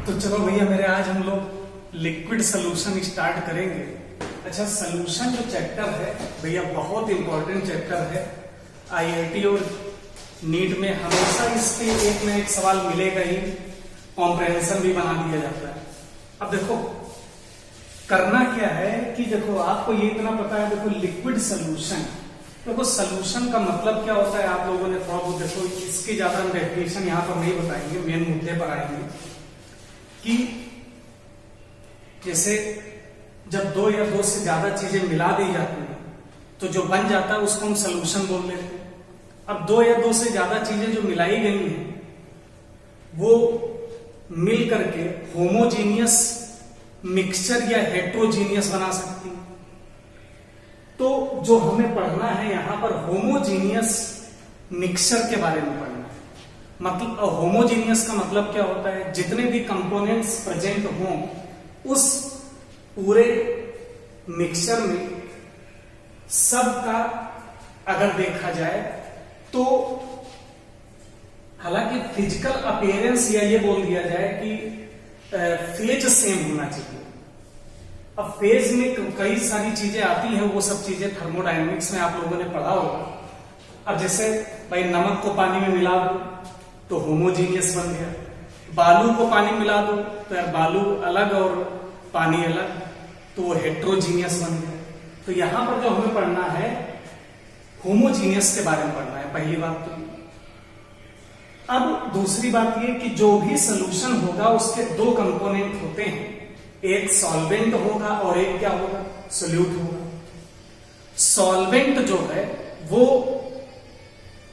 तो चलो भैया मेरे आज हम लोग लिक्विड सोल्यूशन स्टार्ट करेंगे। अच्छा, सोल्यूशन जो चैप्टर है भैया बहुत इंपॉर्टेंट चैप्टर है। आईआईटी और नीट में हमेशा इसके एक ना एक सवाल मिलेगा ही, कॉम्प्रहेंशन भी बना दिया जाता है। अब देखो करना क्या है कि देखो आपको ये इतना पता है, देखो लिक्विड सोल्यूशन, देखो सोल्यूशन का मतलब क्या होता है आप लोगों ने थोड़ा बहुत देखो, इसकी ज्यादा हम डेफिनेशन यहाँ पर नहीं बताएंगे, मेन मुद्दे पर आएंगे कि जैसे जब दो या दो से ज्यादा चीजें मिला दी जाती हैं तो जो बन जाता है उसको हम सोल्यूशन बोल लेते हैं। अब दो या दो से ज्यादा चीजें जो मिलाई गई हैं वो मिल करके होमोजीनियस मिक्सचर या हेट्रोजीनियस बना सकती है। तो जो हमें पढ़ना है यहां पर होमोजीनियस मिक्सचर के बारे में पढ़ना है। मतलब होमोजीनियस का मतलब क्या होता है, जितने भी कंपोनेंट्स प्रेजेंट हों उस पूरे मिक्सचर में सबका अगर देखा जाए तो हालांकि फिजिकल अपीयरेंस या ये बोल दिया जाए कि फेज सेम होना चाहिए। अब फेज में कई सारी चीजें आती हैं, वो सब चीजें थर्मोडायनेमिक्स में आप लोगों ने पढ़ा होगा। अब जैसे भाई नमक को पानी में मिला दो तो होमोजीनियस बन गया, बालू को पानी मिला दो तो यार बालू अलग और पानी अलग, तो वो हेट्रोजीनियस बन गया। तो यहां पर जो हमें पढ़ना है होमोजीनियस के बारे में पढ़ना है, पहली बात तो। अब दूसरी बात ये कि जो भी सोल्यूशन होगा उसके दो कंपोनेंट होते हैं, एक सॉल्वेंट होगा और एक क्या होगा, सोल्यूट होगा। सॉल्वेंट जो है वो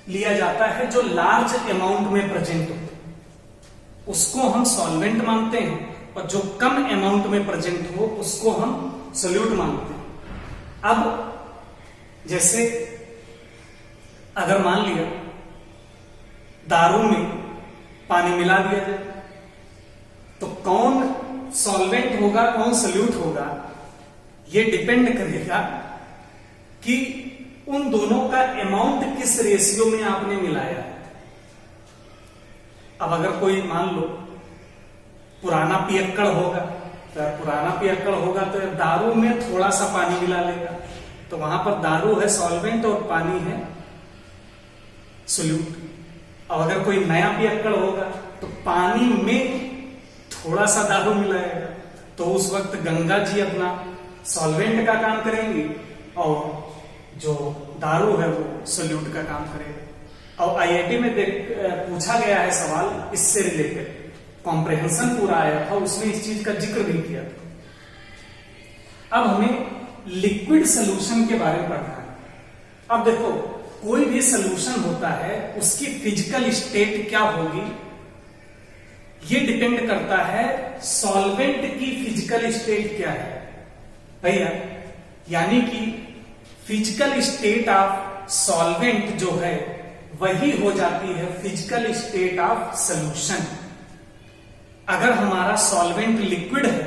लिया जाता है जो लार्ज अमाउंट में प्रेजेंट होता है, उसको हम सॉल्वेंट मानते हैं, और जो कम अमाउंट में प्रेजेंट हो उसको हम सोल्यूट मानते हैं। अब जैसे अगर मान लिया दारू में पानी मिला दिया जाए तो कौन सॉल्वेंट होगा कौन सोल्यूट होगा, ये डिपेंड करेगा कि उन दोनों का अमाउंट किस रेशियो में आपने मिलाया है। अब अगर कोई मान लो पुराना पियक्कड़ होगा, तो पुराना पियक्कड़ होगा तो दारू में थोड़ा सा पानी मिला लेगा, तो वहां पर दारू है सॉल्वेंट और पानी है सोल्यूट। अब अगर कोई नया पियक्कड़ होगा तो पानी में थोड़ा सा दारू मिलाएगा, तो उस वक्त गंगा जी अपना सॉल्वेंट का काम करेंगी और जो दारू है वो सोल्यूट का काम करेगा। और आईआईटी में पूछा गया है सवाल इससे रिलेटेड, कॉम्प्रहेंशन पूरा आया था, उसने इस चीज का जिक्र भी किया था। अब हमें लिक्विड सोल्यूशन के बारे में पढ़ना है। अब देखो कोई भी सोल्यूशन होता है उसकी फिजिकल स्टेट क्या होगी, ये डिपेंड करता है सॉल्वेंट की फिजिकल स्टेट क्या है भैया। यानी कि फिजिकल स्टेट ऑफ सॉल्वेंट जो है वही हो जाती है फिजिकल स्टेट ऑफ सोल्यूशन। अगर हमारा सॉल्वेंट लिक्विड है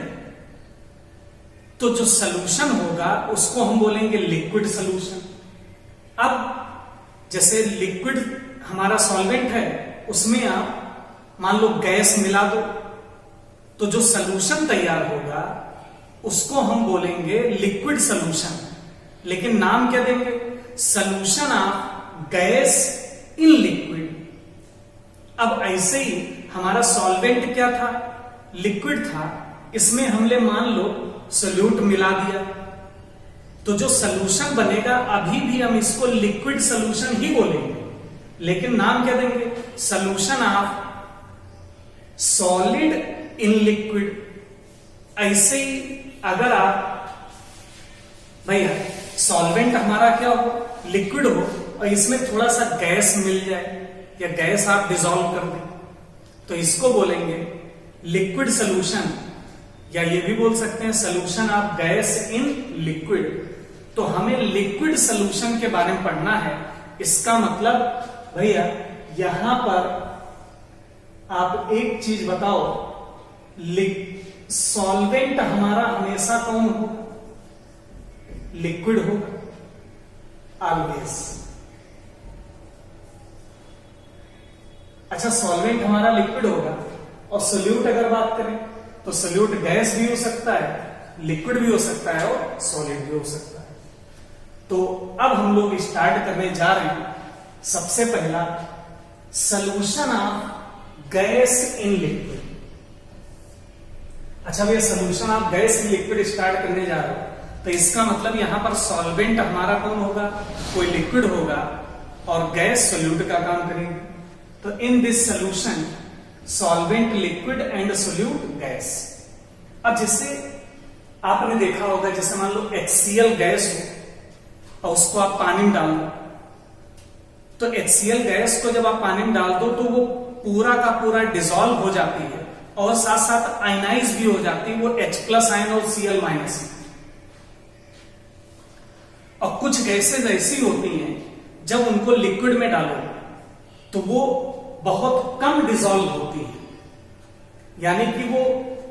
तो जो सोल्यूशन होगा उसको हम बोलेंगे लिक्विड सोल्यूशन। अब जैसे लिक्विड हमारा सॉल्वेंट है, उसमें आप मान लो गैस मिला दो तो जो सोल्यूशन तैयार होगा उसको हम बोलेंगे लिक्विड सोल्यूशन। लेकिन नाम क्या देंगे, solution of gas in liquid. अब ऐसे ही हमारा सॉल्वेंट क्या था, लिक्विड था, इसमें हमने मान लो सोल्यूट मिला दिया, तो जो सोल्यूशन बनेगा अभी भी हम इसको लिक्विड सोल्यूशन ही बोलेंगे, लेकिन नाम क्या देंगे, solution of solid in liquid. ऐसे ही अगर आप भैया सॉल्वेंट हमारा क्या हो, लिक्विड हो, और इसमें थोड़ा सा गैस मिल जाए या गैस आप डिसॉल्व कर दें तो इसको बोलेंगे लिक्विड सोल्यूशन, या ये भी बोल सकते हैं solution of gas in liquid. तो हमें लिक्विड सोल्यूशन के बारे में पढ़ना है। इसका मतलब भैया यहां पर आप एक चीज बताओ, सॉल्वेंट हमारा हमेशा कौन होगा, लिक्विड होगा ऑलवेज। अच्छा, सॉल्वेंट हमारा लिक्विड होगा और सोल्यूट अगर बात करें तो सोल्यूट गैस भी हो सकता है, लिक्विड भी हो सकता है और सॉलिड भी हो सकता है। तो अब हम लोग स्टार्ट करने जा रहे हैं सबसे पहला solution of gas in liquid. अच्छा भैया solution of gas in liquid start करने जा रहे हो तो इसका मतलब यहां पर सॉल्वेंट हमारा कौन होगा, कोई लिक्विड होगा और गैस सोल्यूट का काम करेगी। तो in this solution solvent liquid and solute gas. अब जैसे आपने देखा होगा जैसे मान लो HCl गैस हो और उसको आप पानी में डाल दो, तो HCl गैस को जब आप पानी में डाल दो तो वो पूरा का पूरा डिसॉल्व हो जाती है और साथ साथ आयनाइज भी हो जाती है, वो H+ आयन और Cl-। और कुछ गैसेज ऐसी होती हैं जब उनको लिक्विड में डालो तो वो बहुत कम डिसॉल्व होती है, यानी कि वो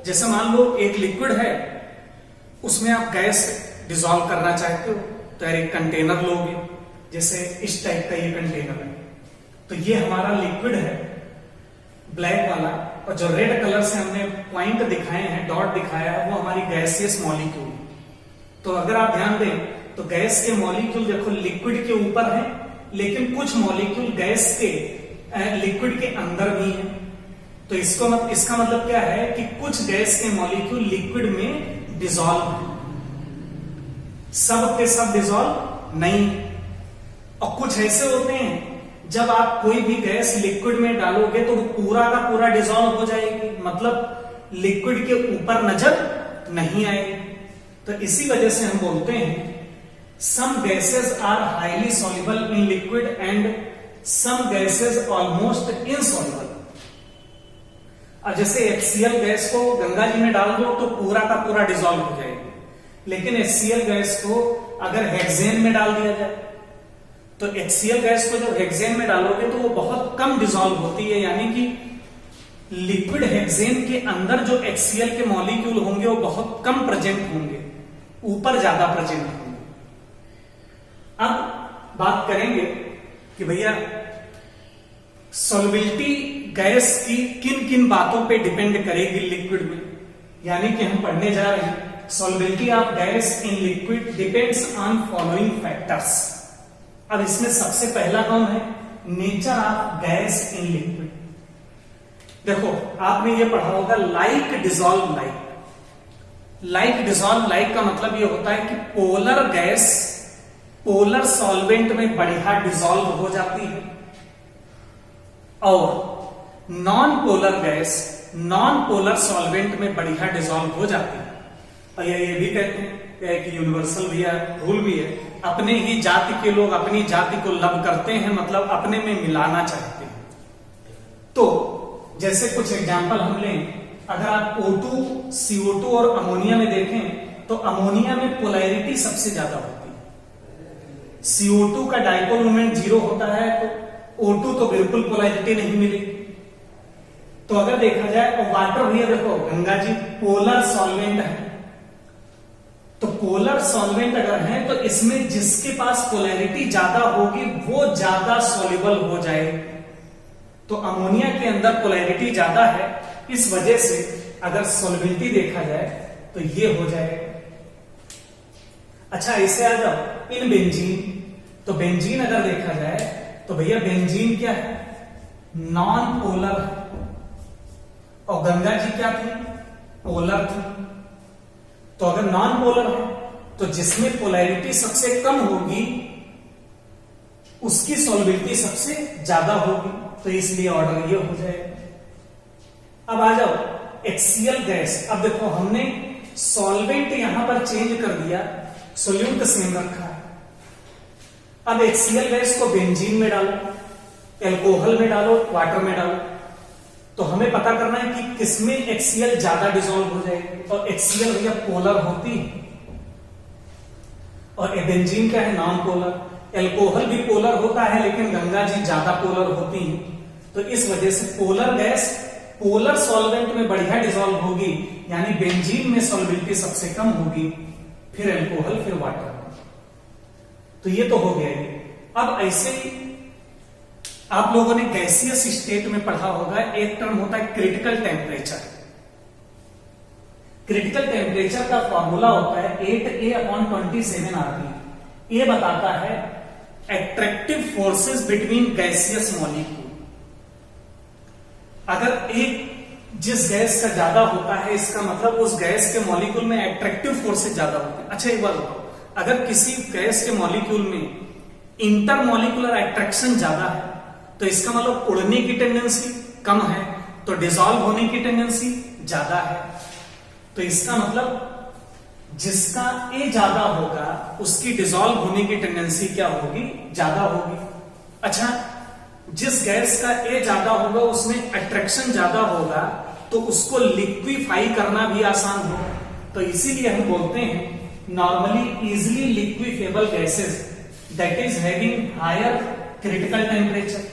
जैसे मान लो एक लिक्विड है उसमें आप गैस डिसॉल्व करना चाहते हो तो यार एक कंटेनर लोगे, जैसे इस टाइप का ये कंटेनर है, तो ये हमारा लिक्विड है ब्लैक वाला, और जो रेड कलर से हमने पॉइंट दिखाए हैं, डॉट दिखाया है, वो हमारी गैसियस मॉलिक्यूल। तो अगर आप ध्यान दें तो गैस के मॉलिक्यूल देखो लिक्विड के ऊपर है, लेकिन कुछ मॉलिक्यूल गैस के लिक्विड के अंदर भी है। तो इसका मतलब क्या है कि कुछ गैस के मॉलिक्यूल लिक्विड में डिसॉल्व है, सब के सब डिसॉल्व नहीं। और कुछ ऐसे होते हैं जब आप कोई भी गैस लिक्विड में डालोगे तो वो पूरा का पूरा डिसॉल्व हो जाएगी, मतलब लिक्विड के ऊपर नजर नहीं आएगी। तो इसी वजह से हम बोलते हैं some gases are highly soluble in liquid and some gases almost insoluble। अब जैसे HCl गैस को गंगा जी में डाल दो तो पूरा का पूरा डिसॉल्व हो जाएगी, लेकिन HCl गैस को अगर हेक्सेन में डाल दिया जाए तो HCl गैस को जब हेक्सेन में डालोगे तो वो बहुत कम डिसॉल्व होती है, यानी कि लिक्विड हेक्सेन के अंदर जो HCl के मॉलिक्यूल होंगे वो बहुत कम प्रेजेंट होंगे, ऊपर ज्यादा प्रेजेंट होंगे। अब बात करेंगे कि भैया सॉल्युबिलिटी गैस की किन किन बातों पे डिपेंड करेगी लिक्विड में, यानी कि हम पढ़ने जा रहे हैं solubility of gas in liquid depends on following factors. अब इसमें सबसे पहला कौन है, nature of gas in liquid. देखो आपने ये पढ़ा होगा like dissolve like. Like dissolve like का मतलब ये होता है कि पोलर गैस पोलर सॉल्वेंट में बढ़िया डिसॉल्व हो जाती है और non polar gas non polar solvent में बढ़िया डिसॉल्व हो जाती है। और ये भी कहते हैं कि यूनिवर्सल भी है, रूल भी है, अपने ही जाति के लोग अपनी जाति को लव करते हैं, मतलब अपने में मिलाना चाहते हैं। तो जैसे कुछ एग्जांपल हम लें, अगर आप O2, CO2 और अमोनिया में देखें तो अमोनिया में पोलैरिटी सबसे ज्यादा होती है। CO2 का डाइपोल मोमेंट 0 होता है तो O2 तो बिल्कुल पोलैरिटी नहीं मिलेगी। तो अगर देखा जाए और वाटर भी है, देखो गंगा जी पोलर सॉल्वेंट है, तो पोलर सॉल्वेंट अगर है तो इसमें जिसके पास पोलैरिटी ज्यादा होगी वो ज्यादा सॉल्युबल हो जाएगी। तो अमोनिया के अंदर पोलैरिटी ज्यादा है, इस वजह से अगर सॉल्युबिलिटी देखा जाए तो ये हो जाएगा। अच्छा ऐसे आ जाओ इन बेंजीन, तो बेंजीन अगर देखा जाए तो भैया बेंजीन क्या है, नॉन पोलर है, और गंगा जी क्या थी, पोलर थी। तो अगर नॉन पोलर है तो जिसमें पोलैरिटी सबसे कम होगी उसकी सॉल्युबिलिटी सबसे ज्यादा होगी, तो इसलिए ऑर्डर ये हो जाएगा। अब आ जाओ HCl गैस। अब देखो हमने सॉल्वेंट यहां पर चेंज कर दिया, सोल्यूट सेम रखा है। अब HCl गैस को बेंजीन में डालो, एल्कोहल में डालो, वाटर में डालो, तो हमें पता करना है कि किसमें HCl ज्यादा डिसॉल्व हो जाएगी। और HCl भैया पोलर होती है और बेंजीन क्या है, नॉन पोलर। एल्कोहल भी पोलर होता है लेकिन गंगा जी ज्यादा पोलर होती है, तो इस वजह से पोलर गैस पोलर सॉल्वेंट में बढ़िया डिसॉल्व होगी, यानी बेंजीन में सॉल्युबिलिटी सबसे कम होगी, फिर एल्कोहल, फिर वाटर। तो ये तो हो गया। अब ऐसे ही आप लोगों ने गैसियस स्टेट में पढ़ा होगा, एक टर्म होता है क्रिटिकल टेम्परेचर। क्रिटिकल टेम्परेचर का फॉर्मूला होता है 8a/27 ये बताता है attractive forces between gaseous molecule. अगर एक जिस गैस का ज्यादा होता है, इसका मतलब उस गैस के मॉलिक्यूल में एट्रैक्टिव फोर्सेस ज्यादा होते हैं। अच्छा एक बात बताओ, अगर किसी गैस के मॉलिक्यूल में इंटरमॉलिक्यूलर अट्रैक्शन ज्यादा है तो इसका मतलब उड़ने की टेंडेंसी कम है, तो डिसॉल्व होने की टेंडेंसी ज्यादा है। तो इसका मतलब जिसका ए ज्यादा होगा उसकी डिसॉल्व होने की टेंडेंसी क्या होगी, ज्यादा होगी। अच्छा, जिस गैस का ए ज्यादा होगा उसमें अट्रैक्शन ज्यादा होगा तो उसको लिक्विफाई करना भी आसान होगा। तो इसीलिए हम बोलते हैं normally easily liquefiable gases that is having higher critical temperature,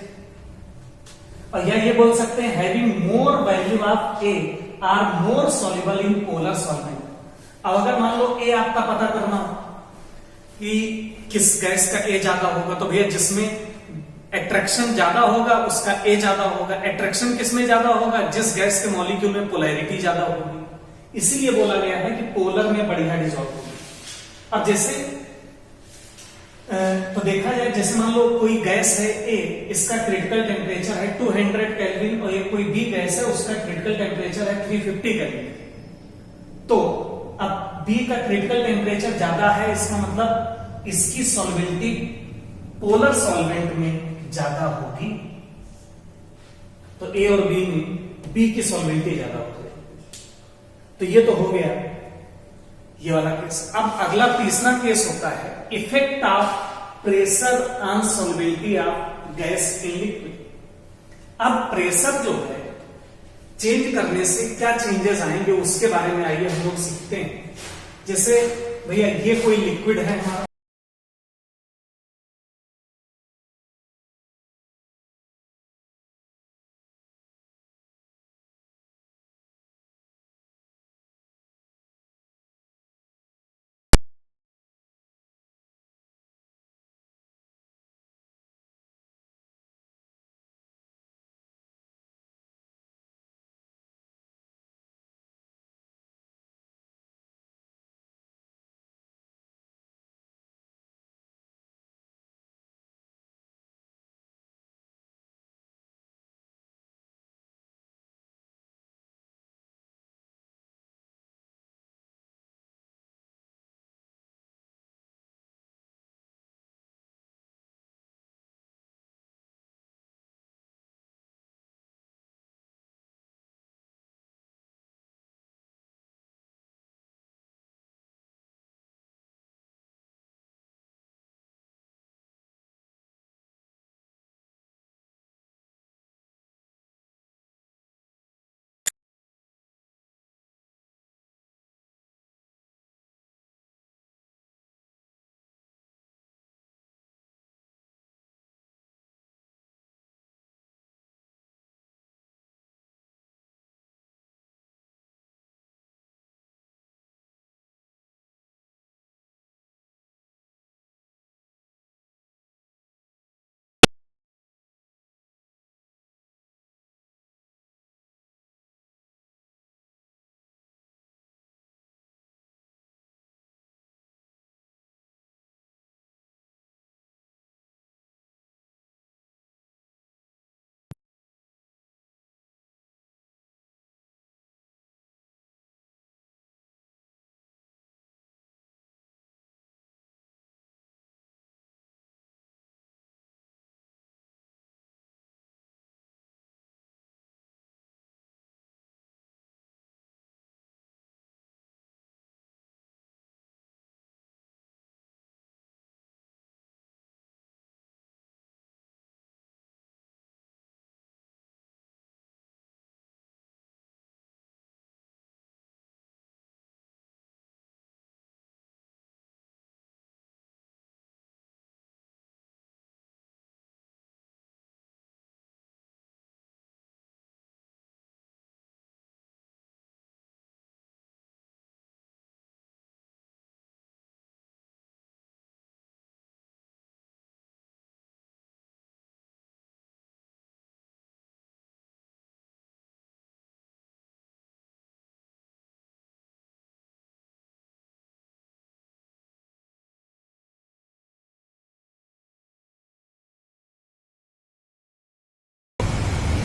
और या ये बोल सकते हैं having more value of a are more soluble in polar solvent. अब अगर मान लो ए आपका पता करना हो कि किस गैस का ए ज्यादा होगा, तो भैया जिसमें अट्रैक्शन ज्यादा होगा उसका ए ज्यादा होगा। अट्रैक्शन किसमें ज्यादा होगा, जिस गैस के मॉलिक्यूल में पोलैरिटी ज्यादा होगी। इसीलिए बोला गया है कि पोलर में बढ़िया डिसॉल्व होगी। अब जैसे तो देखा जाए, जैसे मान लो कोई गैस है ए, इसका क्रिटिकल टेम्परेचर है 200 केल्विन, और ये कोई बी गैस है उसका क्रिटिकल टेम्परेचर है 350 केल्विन। तो अब बी का क्रिटिकल टेम्परेचर ज्यादा है, इसका मतलब इसकी सॉल्वेंटी पोलर सॉल्वेंट में ज्यादा होगी। तो ए और बी में बी की सॉल्वेंटी ज्यादा होगी। तो ये तो हो गया ये वाला केस। अब अगला तीसरा केस होता है effect of pressure on solubility of gas in liquid. अब प्रेशर जो है चेंज करने से क्या चेंजेस आएंगे उसके बारे में आइए हम लोग सीखते हैं। जैसे भैया ये कोई लिक्विड है हमारा,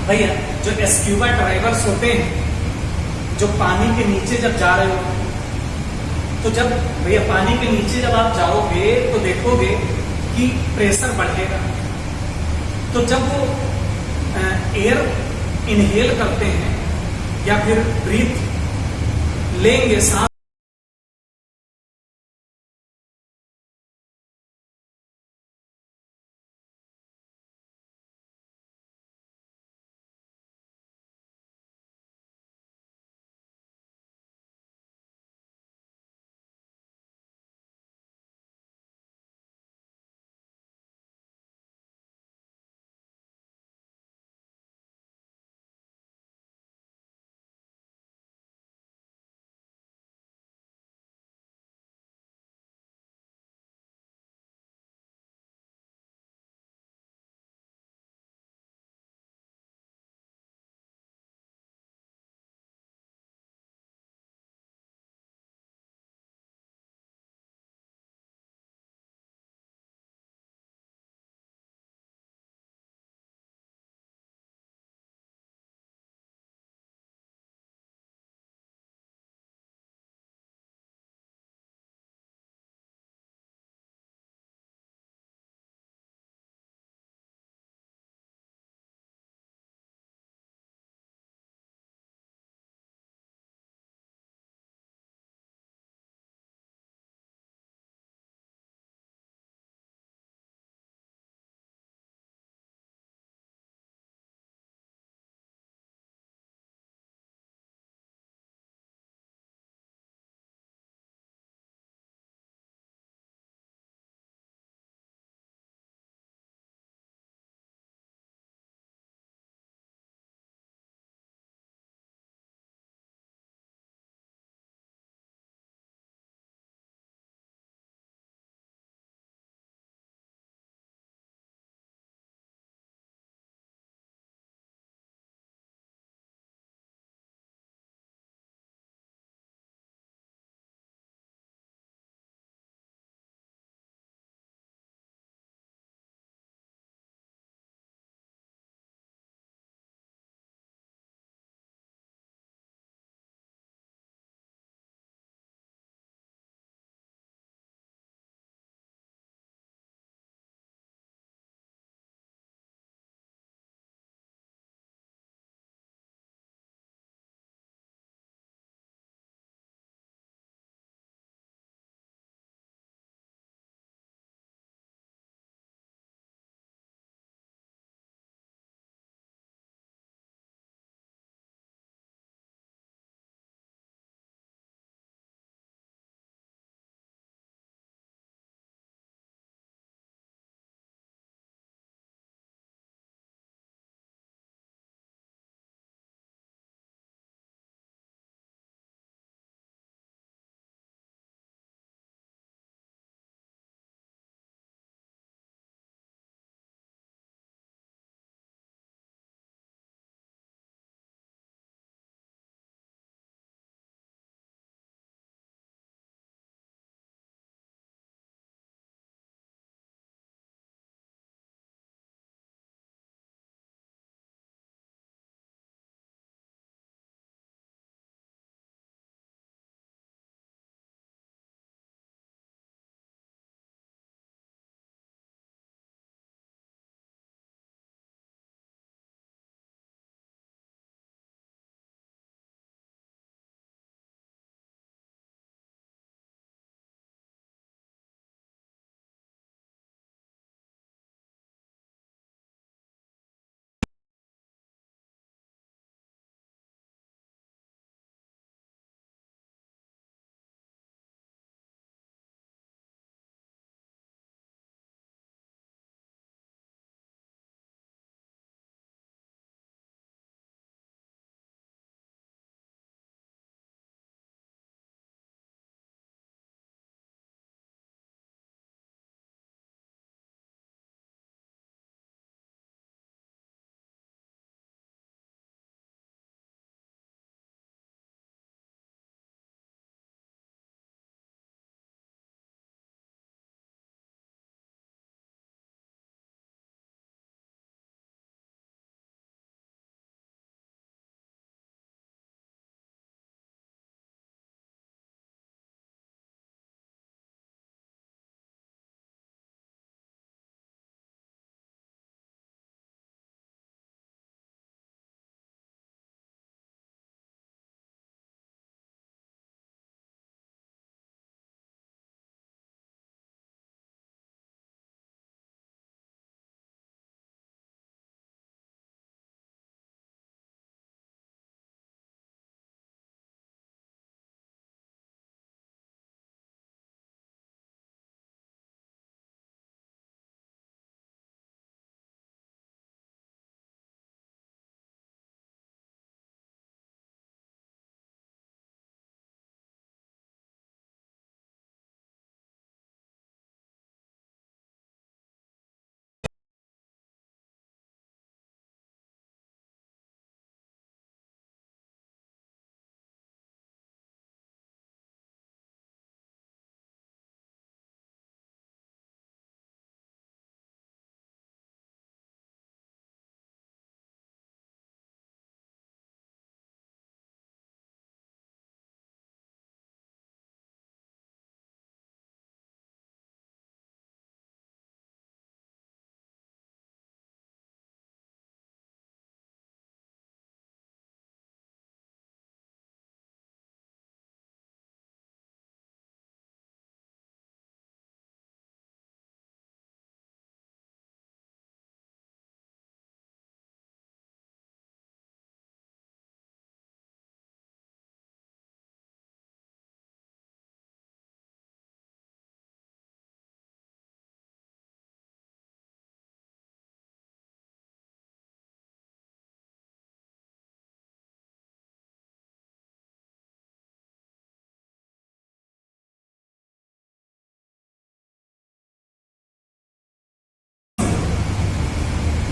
भैया जो स्क्यूबा ड्राइवर्स होते हैं, जो पानी के नीचे जब जा रहे हो, तो जब भैया पानी के नीचे जब आप जाओगे तो देखोगे कि प्रेशर बढ़ेगा। तो जब वो एयर इनहेल करते हैं या फिर ब्रीथ लेंगे, सांस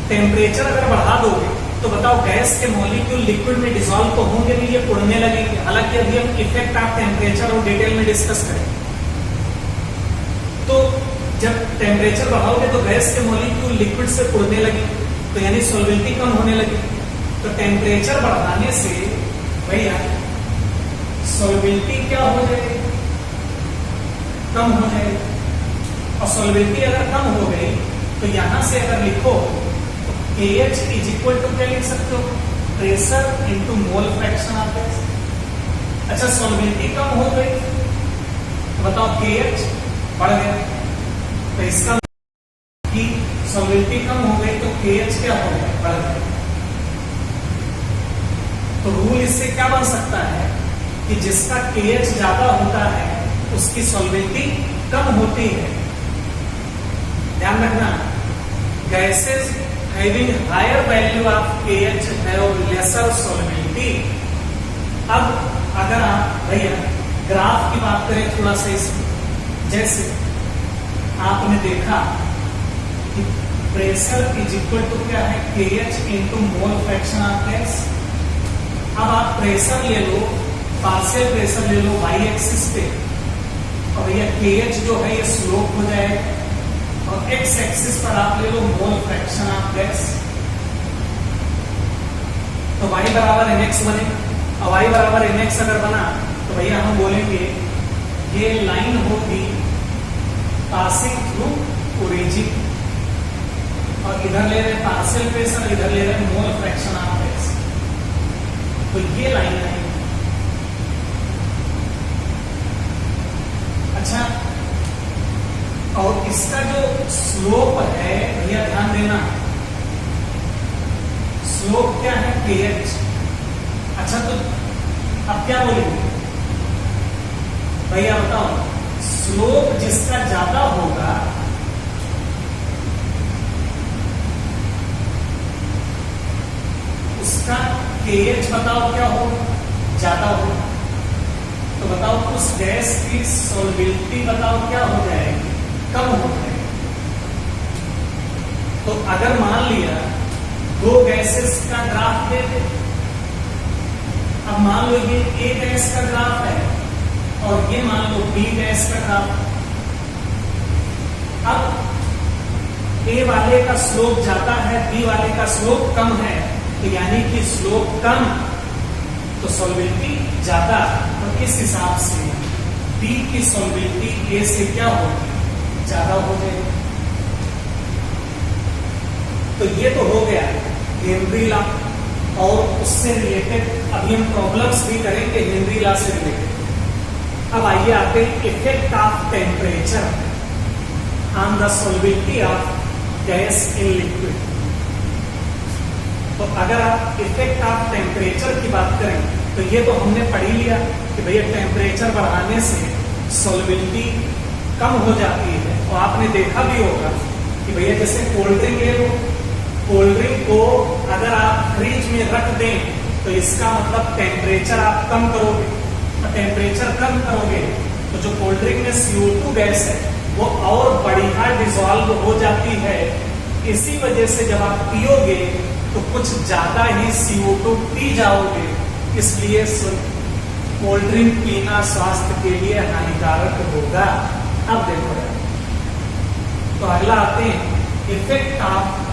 टेम्परेचर अगर बढ़ा दोगे तो बताओ गैस के मॉलिक्यूल लिक्विड में डिसॉल्व तो होंगे नहीं, ये उड़ने लगेंगे। हालांकि अभी हम इफेक्ट ऑफ टेम्परेचर और डिटेल में डिस्कस करेंगे। तो जब टेम्परेचर बढ़ाओगे तो गैस के मॉलिक्यूल लिक्विड से उड़ने लगेंगे, तो यानी सॉल्वेंटी कम होने लगी। तो टेम्परेचर बढ़ाने से भैया सॉल्वेंटी क्या हो जाएगी, कम हो जाएगी। और सॉल्वेंटी अगर कम हो गई तो यहां से अगर लिखो तो KH इज इक्वल टू क्या लिख सकते हो, pressure into mole fraction of gas. अच्छा सॉल्वेंटी कम हो गई तो बताओ KH बढ़ गया, तो इसका कि सॉल्वेंटी कम हो गई तो KH क्या हो गया, बढ़ गया। तो रूल इससे क्या बन सकता है कि जिसका KH ज्यादा होता है उसकी सॉल्वेंटी कम होती है। ध्यान रखना, gases having higher value of KH have lesser solubility. अब अगर आप भैया ग्राफ की बात करें थोड़ा सा इसमें, जैसे आपने देखा कि प्रेशर इज इक्वल टू क्या है, KH into mole fraction of gas. अब आप प्रेशर ले लो, पार्शियल प्रेशर ले लो y एक्सिस पे, और भैया KH जो है ये स्लोप हो जाएगा, और x एक्सिस पर आप ले लो मोल फ्रैक्शन ऑफ गैस। तो y बराबर mx बने, और y बराबर mx अगर बना तो भैया हम बोलेंगे ये लाइन होगी पासिंग थ्रू ओरिजिन, और इधर ले रहे पार्शियल प्रेशर, इधर ले रहे मोल फ्रैक्शन ऑफ गैस। तो ये लाइन है। अच्छा, और इसका जो स्लोप है भैया ध्यान देना, स्लोप क्या है, KH। अच्छा तो अब क्या बोलेंगे भैया बताओ, स्लोप जिसका ज्यादा होगा उसका KH बताओ क्या हो, ज्यादा हो। तो बताओ उस गैस की सॉल्वेंटी बताओ क्या हो जाएगी, कम हो जाएगी। तो अगर मान लिया दो गैसेस का ग्राफ दे दे, अब मान लो ये A गैस का ग्राफ है और ये मान लो B गैस का ग्राफ। अब A वाले का स्लोप ज्यादा है, B वाले का स्लोप कम है, तो यानी कि स्लोप कम तो सॉल्वेंटी ज्यादा, तो इस हिसाब से B की सॉल्वेंटी A से क्या होगी, ज्यादा हो जाएगी। तो ये तो हो गया हेनरी लॉ, और उससे रिलेटेड अभी हम प्रॉब्लम्स भी करेंगे हेनरी लॉ से रिलेटेड। अब आइए आते हैं effect of temperature on the solubility of gas in liquid. तो अगर आप इफेक्ट ऑफ टेम्परेचर की बात करें तो ये तो हमने पढ़ ही लिया कि भैया टेम्परेचर बढ़ाने से सॉल्वेंटी कम हो जाती है। और आपने देखा भी होगा कि भैया जैसे कोल्ड ड्रिंक ले लो, कोल्ड ड्रिंक को अगर आप फ्रिज में रख दें तो इसका मतलब टेम्परेचर आप कम करोगे, और टेम्परेचर कम करोगे तो जो कोल्ड ड्रिंक में CO2 गैस है वो और बढ़िया डिसॉल्व हो जाती है। इसी वजह से जब आप पियोगे तो कुछ ज्यादा ही CO2 पी जाओगे, इसलिए कोल्ड ड्रिंक पीना स्वास्थ्य के लिए हानिकारक होगा। अब देखो यार, तो अगला आते हैं इफेक्ट ऑफ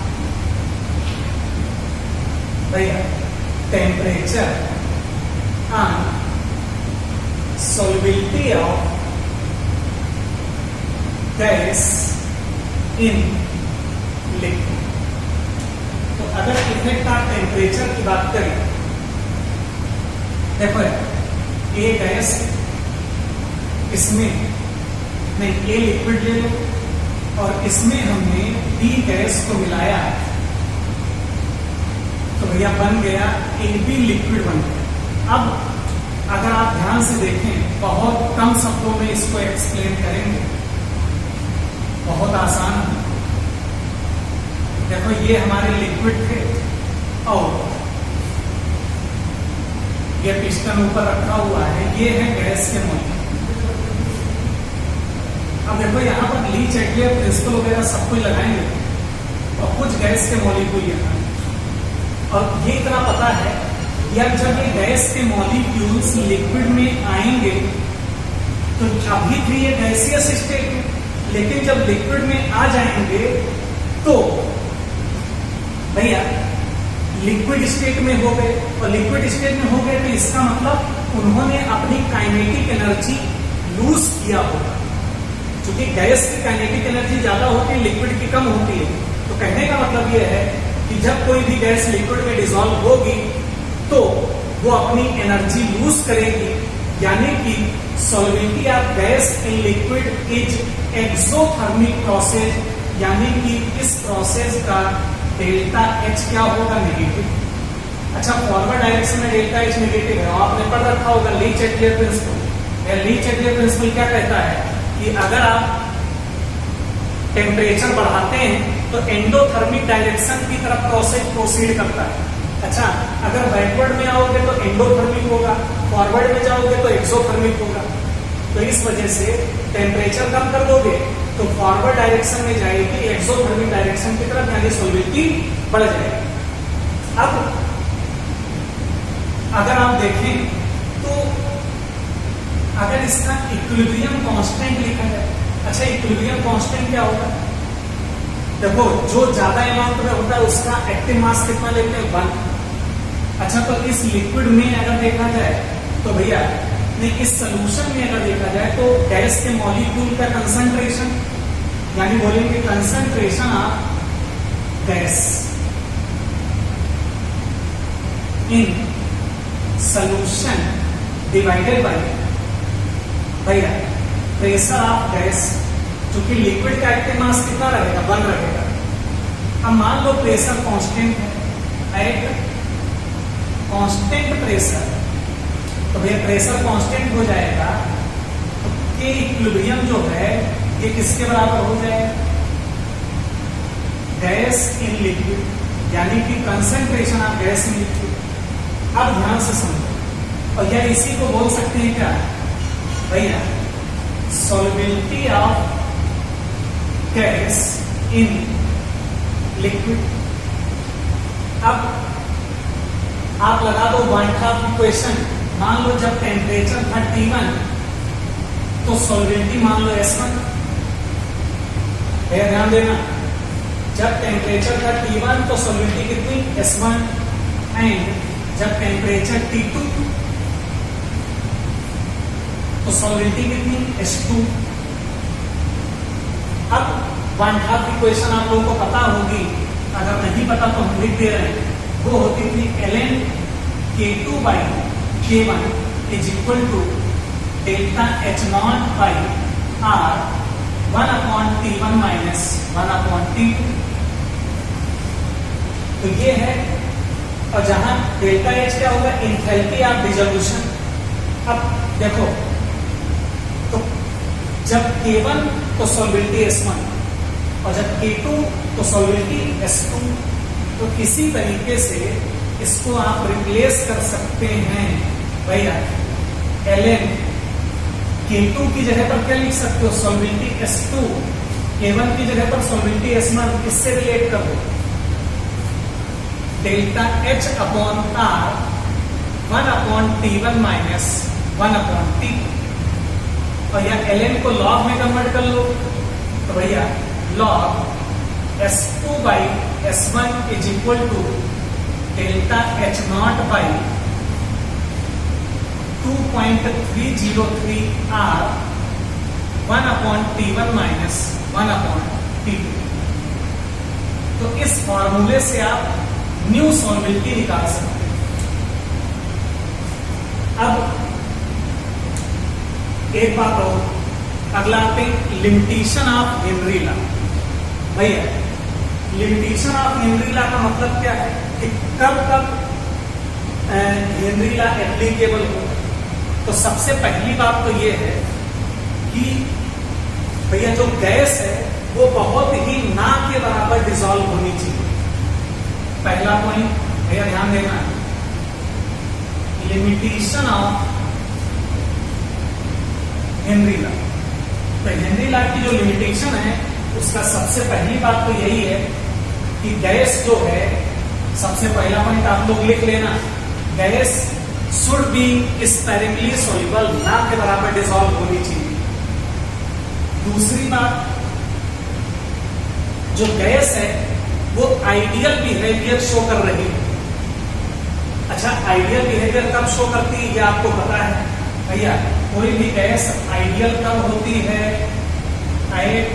भैया temperature on solubility of gas in liquid. तो अगर इफेक्ट ऑफ टेम्परेचर की बात करें, देखो ए गैस, इसमें नहीं ए लिक्विड ले लो और इसमें हमने बी गैस को मिलाया, तो भैया बन गया AB लिक्विड बन गया। अब अगर आप ध्यान से देखें, बहुत कम शब्दों में इसको एक्सप्लेन करेंगे, बहुत आसान है। देखो ये हमारे लिक्विड थे और ये पिस्टन ऊपर रखा हुआ है, ये है गैस के मॉलिक्यूल। अब देखो यहाँ पर लीच एटलियर प्रिंसिपल वगैरह सब कुछ लगाएंगे और कुछ गैस के मॉलिक्यूल यहाँ। और ये इतना पता है कि अब जब ये गैस के मॉलिक्यूल्स लिक्विड में आएंगे तो अभी भी ये गैसियस स्टेट में, लेकिन जब लिक्विड में आ जाएंगे तो भैया लिक्विड स्टेट में हो गए, और लिक्विड स्टेट में हो गए तो इसका मतलब उन्होंने अपनी काइनेटिक एनर्जी लूज किया होगा। क्योंकि गैस की काइनेटिक एनर्जी ज्यादा होती है, लिक्विड की कम होती है। तो कहने का मतलब यह है कि जब कोई भी गैस लिक्विड में डिसॉल्व होगी तो वो अपनी एनर्जी लूज करेगी, यानी कि solubility of gas in liquid is exothermic process, यानी कि इस प्रोसेस का डेल्टा एच क्या होगा? नेगेटिव। अच्छा, फॉरवर्ड डायरेक्शन में डेल्टा एच नेगेटिव है, आपने पढ़ रखा होगा लीच-एटलियर प्रिंसिपल। लीच-एटलियर प्रिंसिपल क्या कहता है कि अगर आप टेम्परेचर बढ़ाते हैं तो एंडोथर्मिक डायरेक्शन की तरफ प्रोसेस प्रोसीड करता है। अच्छा, अगर बैकवर्ड में आओगे तो एंडोथर्मिक होगा, फॉरवर्ड में जाओगे तो एक्सोथर्मिक होगा। तो इस वजह से टेम्परेचर कम कर दोगे तो फॉरवर्ड डायरेक्शन में जाएगी, एक्सोथर्मिक डायरेक्शन की तरफ, यानी सॉल्वेबिलिटी बढ़ जाएगी। अब अगर आप देखें तो अगर इसका इक्विलिब्रियम कांस्टेंट लिखा जाए, अच्छा इक्विलिब्रियम कांस्टेंट क्या होगा? देखो, जो ज्यादा अमाउंट में होता है उसका एक्टिव मास कितना लेते हैं? 1। अच्छा, तो इस लिक्विड में अगर देखा जाए तो भैया नहीं, इस सोल्यूशन में अगर देखा जाए तो गैस के मॉलिक्यूल का कंसंट्रेशन, यानी बोलेंगे concentration of gas in solution divided by भैया प्रेशर ऑफ गैस, क्योंकि लिक्विड का एक्टिव मास कितना रहेगा? 1 रहेगा। अब मान लो प्रेशर कांस्टेंट है, एट कांस्टेंट प्रेशर, तो भैया प्रेशर कांस्टेंट हो जाएगा तो के इक्विलिब्रियम जो है ये किसके बराबर हो जाएगा? गैस इन लिक्विड, यानी कि concentration of gas in liquid. अब ध्यान से समझो, और यह इसी को बोल सकते हैं क्या भैया? सॉल्वेबिलिटी ऑफ गैस इन लिक्विड। अब आप लगा दो बाइंथाफ इक्वेशन। मान लो जब टेम्परेचर था T1 तो सॉल्वेबिलिटी मान लो S1। ध्यान देना, जब टेम्परेचर था T1 तो सॉल्वेबिलिटी कितनी? S1। एंड जब टेम्परेचर T2 तो सॉल्वेबिलिटी कितनी? S2। अब बाइंथाफ इक्वेशन आप लोगों को पता होगी, अगर नहीं पता तो हम लिख दे रहे हैं। वो होती थी ln K2 by K1 is equal to delta H0 by R 1 upon T1 minus 1 upon T2। तो ये है, और जहां डेल्टा H क्या होगा? Enthalpy of dissolution. अब देखो, तो जब K1 तो सॉल्वेबिलिटी S1 और जब K2 तो सॉल्वेबिलिटी S2। तो इसी तरीके से इसको आप रिप्लेस कर सकते हैं भैया। ln K2 की जगह पर क्या लिख सकते हो? सॉल्वेबिलिटी S2। K1 की जगह पर सॉल्वेबिलिटी S1। इससे रिलेट कर दो delta H upon R 1 upon T1 minus 1 upon T2। और या ln को लॉग में कन्वर्ट कर लो तो भैया log S2 by S1 is equal to delta H0 by 2.303 R 1 upon T1 minus 1 upon T2। तो इस फॉर्मूले से आप न्यू सॉल्वेबिलिटी निकाल सकते हैं। अब एक बात और, अगला आते हैं लिमिटेशन ऑफ हेनरी लॉ। भैया लिमिटेशन ऑफ हेनरी लॉ का मतलब क्या है कि कब कब हेनरी लॉ एप्लीकेबल हो? तो सबसे पहली बात तो ये है कि भैया जो गैस है वो बहुत ही ना के बराबर डिसॉल्व होनी चाहिए। पहला पॉइंट भैया ध्यान देना, लिमिटेशन ऑफ हेनरी लॉ। तो हेनरी लॉ की जो लिमिटेशन है उसका सबसे पहली बात तो यही है कि गैस जो है, सबसे पहला पॉइंट आप लोग लिख लेना, gas should be sparingly soluble, ना के बराबर डिसॉल्व होनी चाहिए। दूसरी बात, जो गैस है वो आइडियल बिहेवियर शो कर रही है। अच्छा, आइडियल बिहेवियर कब शो करती है ये आपको पता है भैया? कोई भी गैस आइडियल कब होती है? At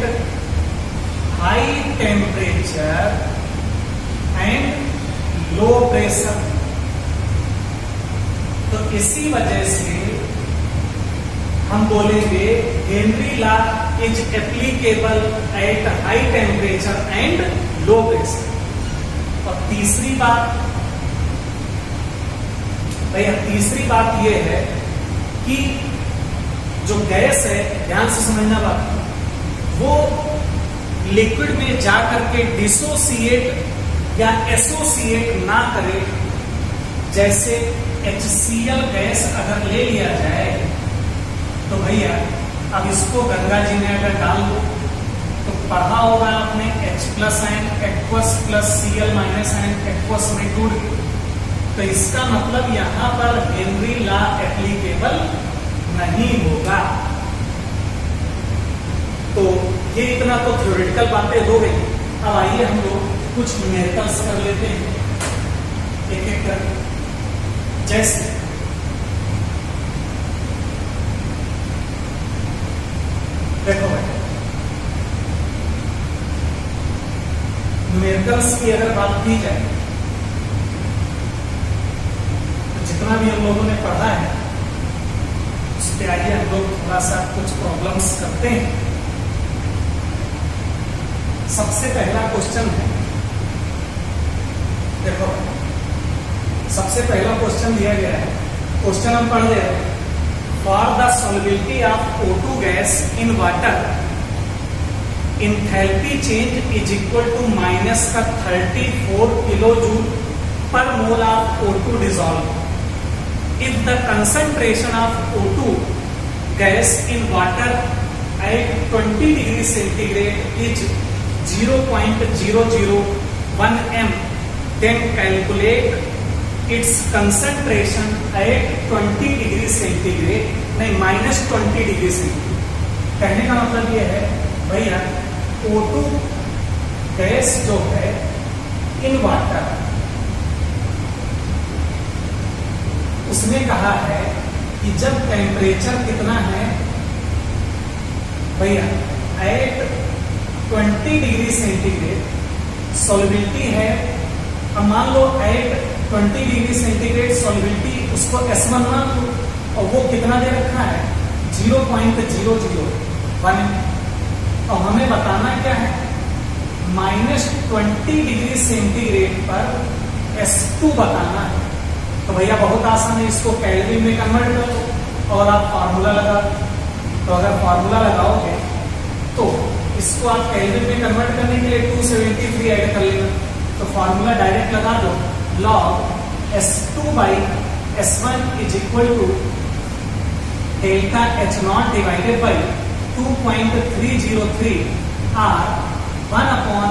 high temperature and low pressure. तो इसी वजह से हम बोलेंगे Henry law is applicable at high temperature and low pressure. और तीसरी बात भैया, तीसरी बात यह है कि जो गैस है, ध्यान से समझना बात, वो लिक्विड में जाकर के डिसोसिएट या एसोसिएट ना करे। जैसे HCl गैस अगर ले लिया जाए तो भैया अब इसको गंगा जी में अगर डाल दो तो पढ़ा होगा आपने H plus ion aqueous plus Cl minus ion aqueous में टूट। तो इसका मतलब यहां पर हेनरी लॉ एप्लीकेबल नहीं होगा। तो ये इतना तो थ्योरेटिकल बातें हो गई। अब आइए हम लोग कुछ न्यूमेरिकल्स कर लेते हैं एक एक कर। जैसे देखो भाई, न्यूमेरिकल्स की अगर बात की जाए तो जितना भी हम लोगों ने पढ़ा है उस पे आइए हम लोग थोड़ा सा कुछ प्रॉब्लम्स करते हैं। सबसे पहला क्वेश्चन है, देखो सबसे पहला क्वेश्चन दिया गया है, क्वेश्चन हम पढ़ रहे हैं। For the solubility of O2 gas in water, enthalpy change is equal to minus का 34 kilo joule per mole of O2 dissolve. If the concentration of O2 gas in water at 20 degree centigrade is 0.001 m, then calculate its concentration at 20 degree centigrade, नहीं -20 degree centigrade. कहने का मतलब यह है भैया, O2 gas जो है in water, उसने कहा है कि जब टेम्परेचर कितना है भैया, एट 20 डिग्री सेंटीग्रेड सॉल्युबिलिटी है। अब मान लो एट 20 डिग्री सेंटीग्रेड सॉल्युबिलिटी, उसको S1 मान लो, और वो कितना दे रखा है 0.001। और हमें बताना क्या है, -20 डिग्री सेंटीग्रेड पर S2 बताना है। तो भैया बहुत आसान है, इसको केल्विन में कन्वर्ट करो और आप फार्मूला लगा। तो अगर फार्मूला लगाओगे तो इसको आप केल्विन में कन्वर्ट करने के लिए 273 ऐड कर लेना। तो फार्मूला डायरेक्ट लगा दो, log S2 by S1 is equal to delta H0 divided by 2.303 or 1 upon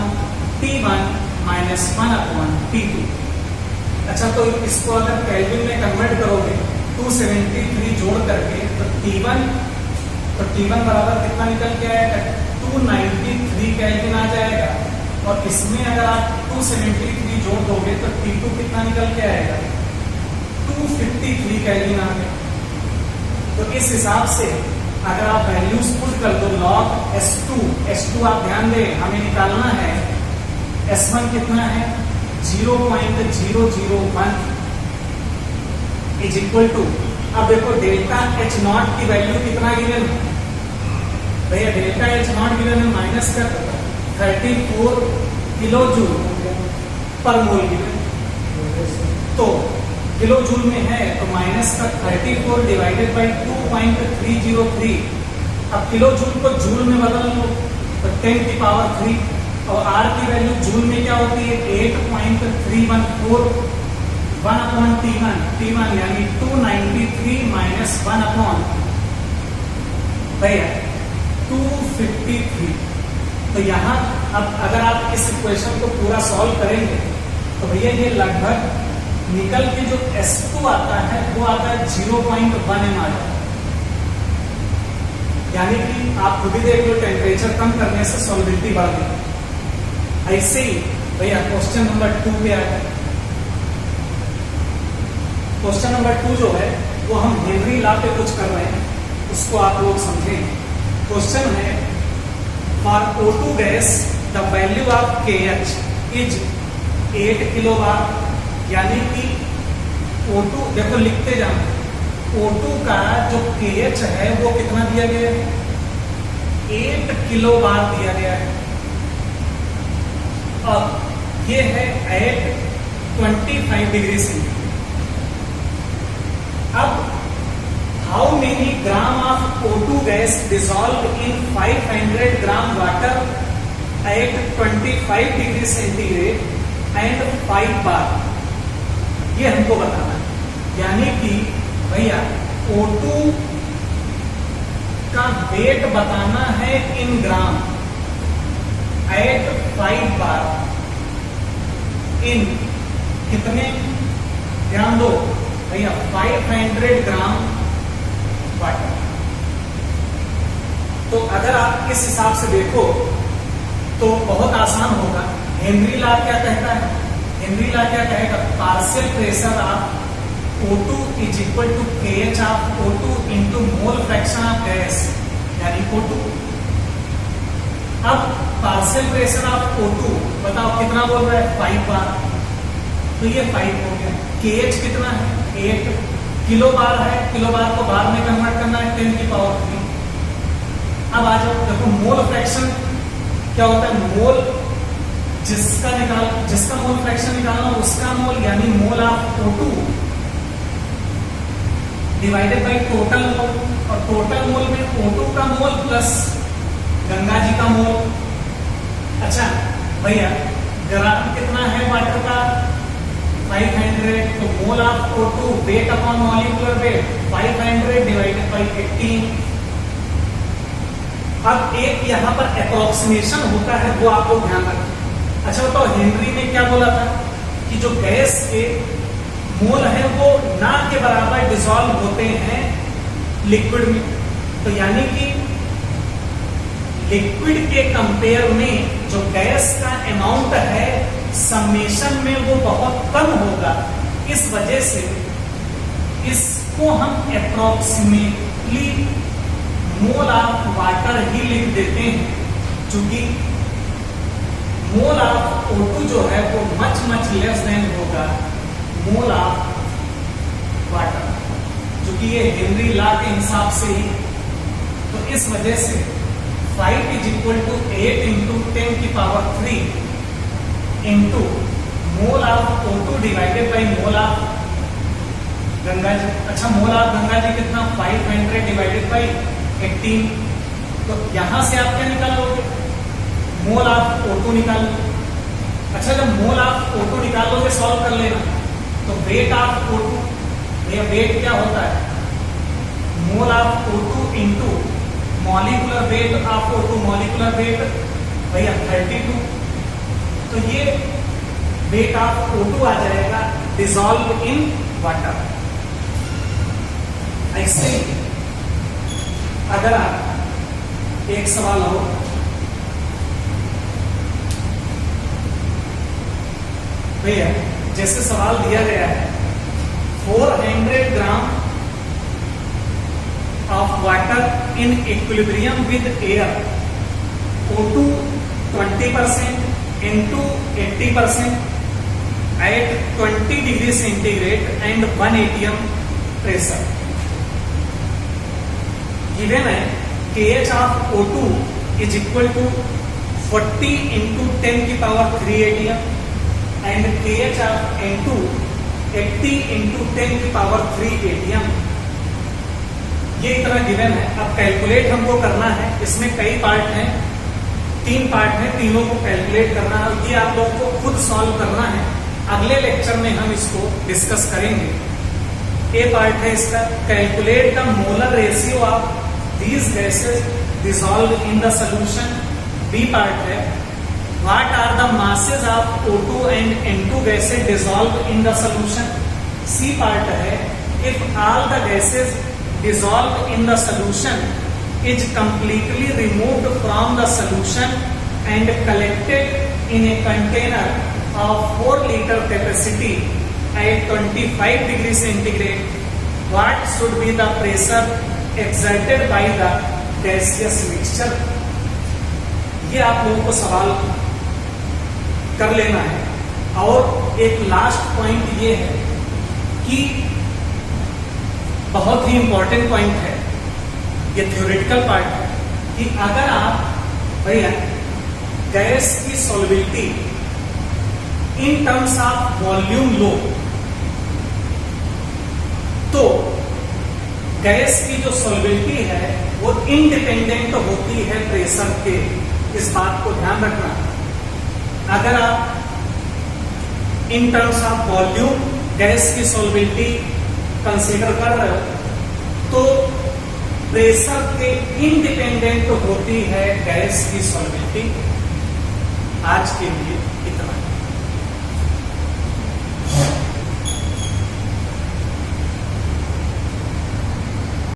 T1 minus 1 upon T2। अच्छा, तो इसको अगर केल्विन में कन्वर्ट करोगे 273 जोड़ करके तो T1 बराबर कितना निकल के आएगा 293 केल्विन आ जाएगा। और इसमें अगर आप 273 जोड़ दोगे तो T2 कितना निकल के आएगा 253 केल्विन आ गया। तो इस हिसाब से अगर आप वैल्यूज पुट कर दो, log S2 आप ध्यान दें, हमें निकालना है S1 कितना है 0.001 इज इक्वल टू, अब देखो डेल्टा H0 की वैल्यू कितना गिवन है भैया, डेल्टा H0 गिवन है माइनस कर 34 किलो जूल पर मोल गिवन। तो किलो जूल में है तो माइनस का 34 डिवाइडेड बाई 2.303। अब किलो जूल को जूल में बदल लो तो 10 की पावर 3, और R की वैल्यू जूल में क्या होती है 8.314 1 अपॉन T1 यानी 293 माइनस 1 अपॉन भैया 253। तो यहाँ अब अगर आप इस इक्वेशन को पूरा सॉल्व करेंगे तो भैया ये लगभग निकल के जो S2 आता है वो आता है 0.1 m आ जाता है। यानी कि आप खुद ही देख लो, टेम्परेचर कम करने से सॉल्युबिलिटी बढ़ गई। ऐसे ही भैया क्वेश्चन नंबर 2 पे आया। क्वेश्चन नंबर 2 जो है वो हम हेनरी लॉ पे कुछ कर रहे हैं, उसको आप लोग समझें। क्वेश्चन है for O2 gas the value of KH is 8 kilowatt, यानी कि O2 देखो लिखते जाओ, O2 का जो KH है वो कितना दिया गया है, 8 किलोवाट दिया गया है। अब ये है एट 25 डिग्री सेंटीग्रेड। अब how many gram of O2 gas dissolve in 500 gram water at 25 degree centigrade and 5 बार, ये हमको बताना है। यानी कि भैया O2 का वेट बताना है इन ग्राम एट 5 बार इन कितने, ध्यान दो भैया 500 ग्राम वाटर। तो अगर आप इस हिसाब से देखो तो बहुत आसान होगा। हेनरी लॉ क्या कहता है, हेनरी लॉ क्या कहेगा, partial pressure of O2 is equal to KH of O2 into mole fraction of gas, यानी O2। अब पार्शियल प्रेशर ऑफ O2 बताओ कितना बोल रहा है, 5 बार, तो ये 5 हो गया। KH कितना है, 8 किलो बार है, किलो बार को बार में कन्वर्ट करना है 10 की पावर 3। अब आ जाओ, देखो मोल फ्रैक्शन क्या होता है, मोल जिसका मोल फ्रैक्शन निकालना उसका मोल, यानी मोल of O2 divided by total mole, और टोटल मोल में O2 का मोल प्लस गंगा जी का मोल। अच्छा भैया ग्राम कितना है वाटर का, 500, तो मोल of O2 weight upon molecular weight 500 divided by 18। अब एक यहाँ पर अप्रोक्सीमेशन होता है, वो आप लोग ध्यान रखें। अच्छा बताओ, हेनरी ने क्या बोला था कि जो गैस के मोल है वो ना के बराबर डिसॉल्व होते हैं लिक्विड में, तो यानी कि लिक्विड के कंपेयर में जो गैस का अमाउंट है समेशन में वो बहुत कम होगा। इस वजह से इसको हम अप्रोक्सीमेटली मोल ऑफ वाटर ही लिख देते हैं, क्योंकि मोल ऑफ O2 जो है वो मच लेस देन होगा मोल ऑफ वाटर, क्योंकि ये हेनरी लॉ के हिसाब से ही। तो इस वजह से 5 इज इक्वल टू 8 इंटू 10 की power 3 into mole of O2 divided by mole of Ganga ji. अच्छा मोल ऑफ गंगा जी कितना, 500 डिवाइडेड बाई 18। तो यहां से आप क्या निकालोगे, मोल ऑफ O2 निकाल लो। अच्छा जब मोल ऑफ O2 निकाल लोगे, सॉल्व कर लेना, तो वेट ऑफ O2, भैया वेट क्या होता है, मोल of O2 into molecular weight of O2, molecular weight भैया 32, तो ये वेट ऑफ O2 आ जाएगा डिसॉल्व इन वाटर। ऐसे अगर आप एक सवाल हो, भैया जैसे सवाल दिया गया है 400 gram of water in equilibrium with air, O2 20% into 80% at 20 degree centigrade and 1 atm pressure. Given है KH of O2 is equal to 40 into 10 की power 3 atm and KH of N2 80 into 10 की पावर 3 atm। ये इतना given है। अब calculate हमको करना है, इसमें कई पार्ट हैं, 3 पार्ट हैं, तीनों को कैलकुलेट करना है। ये आप लोगों को खुद सॉल्व करना है, अगले लेक्चर में हम इसको डिस्कस करेंगे। ए पार्ट है इसका, calculate the molar ratio of these gases dissolve in the solution. B part है What are the masses of O2 and N2 gases dissolved in the solution? C part है, if all the gases dissolved in the solution is completely removed from the solution and collected in a container of 4 liter capacity at 25 degrees centigrade, what should be the pressure exerted by the gaseous mixture? ये आप लोगों को सवाल कर लेना है। और एक लास्ट पॉइंट ये है कि बहुत ही इंपॉर्टेंट पॉइंट है, ये थ्योरेटिकल पार्ट है, कि अगर आप भैया गैस की solubility in terms of volume low, तो गैस की जो सॉल्युबिलिटी है वो इंडिपेंडेंट होती है प्रेशर के। इस बात को ध्यान रखना। अगर आप in terms of volume gas की सॉल्युबिलिटी कंसीडर कर रहे हो तो प्रेशर के इंडिपेंडेंट होती है गैस की सॉल्युबिलिटी। आज के लिए इतना।